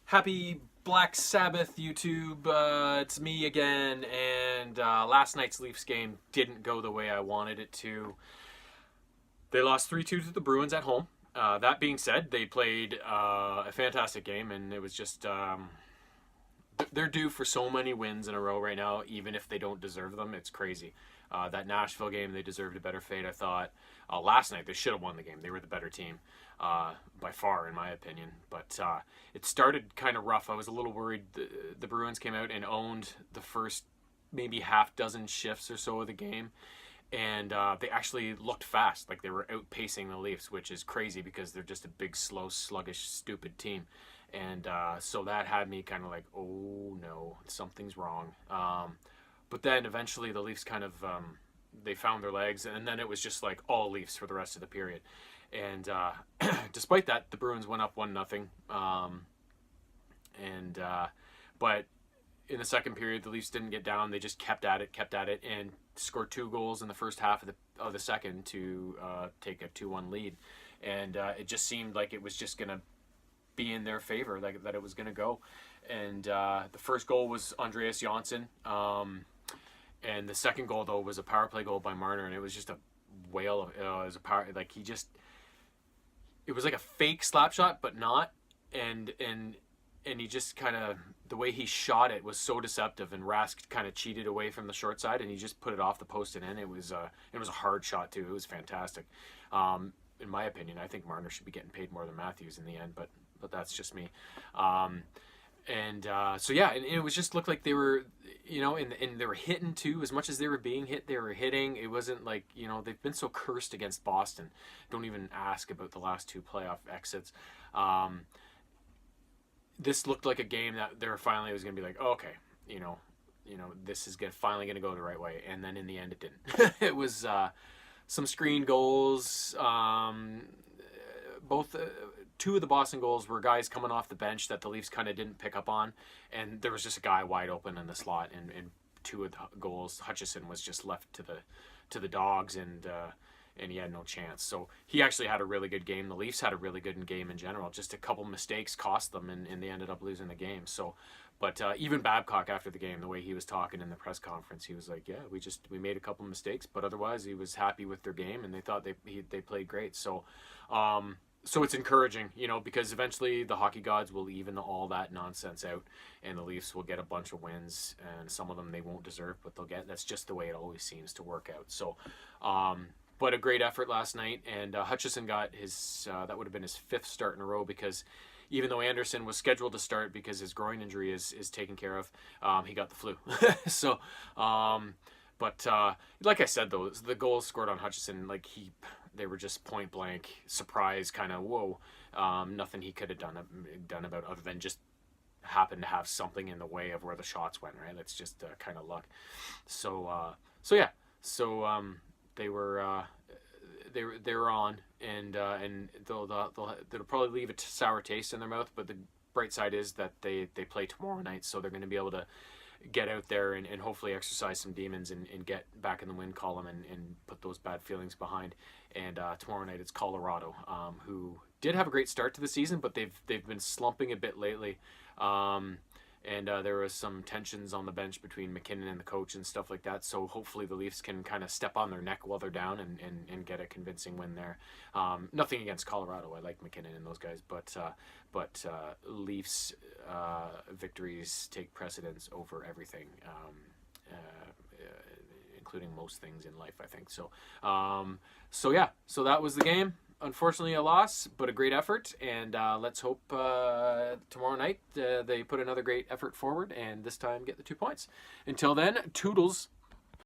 Happy Black Sabbath, YouTube. It's me again, and last night's Leafs game didn't go the way I wanted it to. They lost 3-2 to the Bruins at home. That being said, they played a fantastic game, and it was just they're due for so many wins in a row right now, even if they don't deserve them. It's crazy. That Nashville game, they deserved a better fate, I thought. Last night, they should have won the game. They were the better team by far, in my opinion. But it started kind of rough. I was a little worried. The Bruins came out and owned the first maybe half dozen shifts or so of the game. And they actually looked fast, like they were outpacing the Leafs, which is crazy because they're just a big, slow, sluggish, stupid team. And so that had me kind of like, oh no, something's wrong. But then eventually the Leafs kind of, they found their legs, and then it was just like all Leafs for the rest of the period. And despite that, the Bruins went up 1-0. But in the second period, the Leafs didn't get down. They just kept at it, and scored 2 goals in the first half of the second to take a 2-1 lead. And it just seemed like it was just going to be in their favor, like that it was going to go. And the first goal was Andreas Johnsson. And the second goal, though, was a power play goal by Marner, and it was just a whale of it was a power, like it was like a fake slap shot, but not. And he just kind of, the way he shot it was so deceptive, and Rask kind of cheated away from the short side, and he just put it off the post and in. It was a hard shot too. It was fantastic. In my opinion, I think Marner should be getting paid more than Matthews in the end, but that's just me. So yeah, and it was just looked like they were, and they were hitting too. As much as they were being hit, they were hitting. It wasn't like, they've been so cursed against Boston. Don't even ask about the last 2 playoff exits. This looked like a game that they were finally, it was going to be like, oh, okay, this is finally going to go the right way. And then in the end, it didn't. It was some screen goals. Both 2 of the Boston goals were guys coming off the bench that the Leafs kind of didn't pick up on, and there was just a guy wide open in the slot. And 2 of the goals, Hutchison was just left to the dogs, and he had no chance. So he actually had a really good game. The Leafs had a really good game in general. Just a couple mistakes cost them, and they ended up losing the game. So, but even Babcock after the game, the way he was talking in the press conference, he was like, "Yeah, we made a couple mistakes, but otherwise he was happy with their game, and they thought they played great." So. So it's encouraging, because eventually the hockey gods will even all that nonsense out, and the Leafs will get a bunch of wins, and some of them they won't deserve, but they'll get. That's just the way it always seems to work out. So, but a great effort last night, and Hutchison got his, that would have been his 5th start in a row, because even though Anderson was scheduled to start because his groin injury is taken care of, he got the flu. So, but like I said, though, the goals scored on Hutchison, they were just point blank surprise, kind of whoa. Nothing he could have done about other than just happen to have something in the way of where the shots went. Right, that's just kind of luck. So yeah. So they were on, and they'll probably leave a sour taste in their mouth. But the bright side is that they play tomorrow night, so they're going to be able to get out there and hopefully exercise some demons and get back in the win column and put those bad feelings behind. And tomorrow night it's Colorado, who did have a great start to the season, but they've been slumping a bit lately. And there was some tensions on the bench between McKinnon and the coach and stuff like that. So hopefully the Leafs can kind of step on their neck while they're down and get a convincing win there. Nothing against Colorado. I like McKinnon and those guys, but Leafs victories take precedence over everything, including most things in life, I think. So, yeah. So that was the game. Unfortunately, a loss, but a great effort, and let's hope tomorrow night they put another great effort forward and this time get the 2 points. Until then, toodles.